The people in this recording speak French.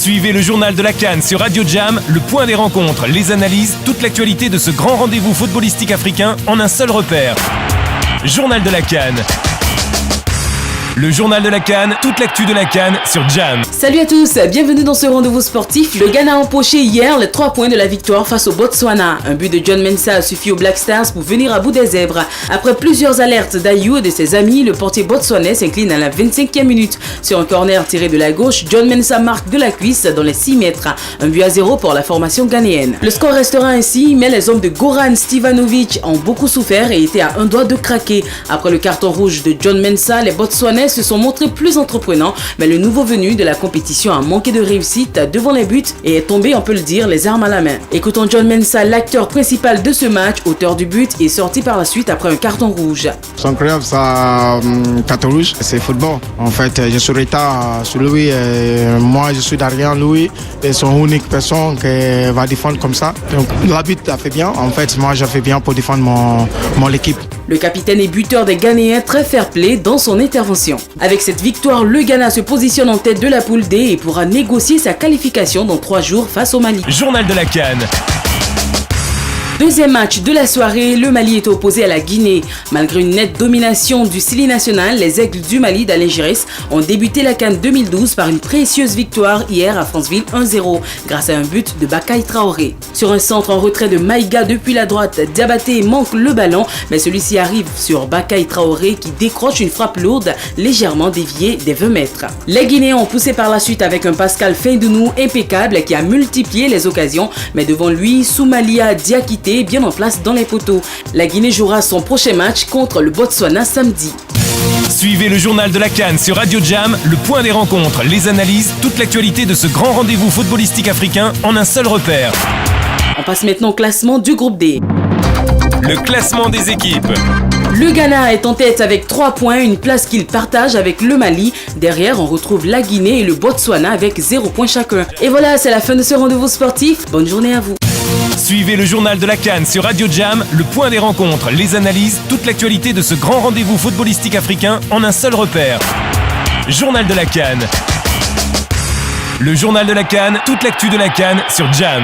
Suivez le journal de la CAN sur Radio Jam, le point des rencontres, les analyses, toute l'actualité de ce grand rendez-vous footballistique africain en un seul repère. Journal de la CAN. Le journal de la CAN, toute l'actu de la CAN sur Jam. Salut à tous, bienvenue dans ce rendez-vous sportif. Le Ghana a empoché hier les 3 points de la victoire face au Botswana. Un but de John Mensah a suffi aux Black Stars pour venir à bout des zèbres. Après plusieurs alertes d'Ayew et de ses amis, le portier botswanais s'incline à la 25e minute. Sur un corner tiré de la gauche, John Mensah marque de la cuisse dans les 6 mètres. 1-0 pour la formation ghanéenne. Le score restera ainsi, mais les hommes de Goran Stevanovic ont beaucoup souffert et étaient à un doigt de craquer. Après le carton rouge de John Mensah, les Botswanais se sont montrés plus entreprenants, mais le nouveau venu de la compétition a manqué de réussite devant les buts et est tombé, on peut le dire, les armes à la main. Écoutons John Mensah, l'acteur principal de ce match, auteur du but, est sorti par la suite après un carton rouge. C'est incroyable, ça, carton rouge, c'est football. En fait, je suis retard sur lui, moi je suis derrière lui, et son unique personne qui va défendre comme ça. Donc l'arbitre a fait bien, en fait, moi j'ai fait bien pour défendre mon équipe. Le capitaine et buteur des Ghanéens très fair-play dans son intervention. Avec cette victoire, le Ghana se positionne en tête de la poule D et pourra négocier sa qualification dans 3 jours face au Mali. Journal de la CAN. Deuxième match de la soirée, le Mali est opposé à la Guinée. Malgré une nette domination du Sili national, les Aigles du Mali d'Alain Giresse ont débuté la CAN 2012 par une précieuse victoire hier à Franceville 1-0 grâce à un but de Bakaï Traoré. Sur un centre en retrait de Maïga depuis la droite, Diabaté manque le ballon, mais celui-ci arrive sur Bakaï Traoré qui décroche une frappe lourde légèrement déviée des 20 mètres. Les Guinéens ont poussé par la suite avec un Pascal Feindounou impeccable qui a multiplié les occasions, mais devant lui, Soumalia Diakité bien en place dans les poteaux. La Guinée jouera son prochain match contre le Botswana samedi. Suivez le journal de la CAN sur Radio Jam, le point des rencontres, les analyses, toute l'actualité de ce grand rendez-vous footballistique africain en un seul repère. On passe maintenant au classement du groupe D. Le classement des équipes. Le Ghana est en tête avec 3 points, une place qu'il partage avec le Mali. Derrière, on retrouve la Guinée et le Botswana avec 0 point chacun. Et voilà, c'est la fin de ce rendez-vous sportif. Bonne journée à vous. Suivez le journal de la CAN sur Radio Jam, le point des rencontres, les analyses, toute l'actualité de ce grand rendez-vous footballistique africain en un seul repère. Journal de la CAN. Le journal de la CAN, toute l'actu de la CAN sur Jam.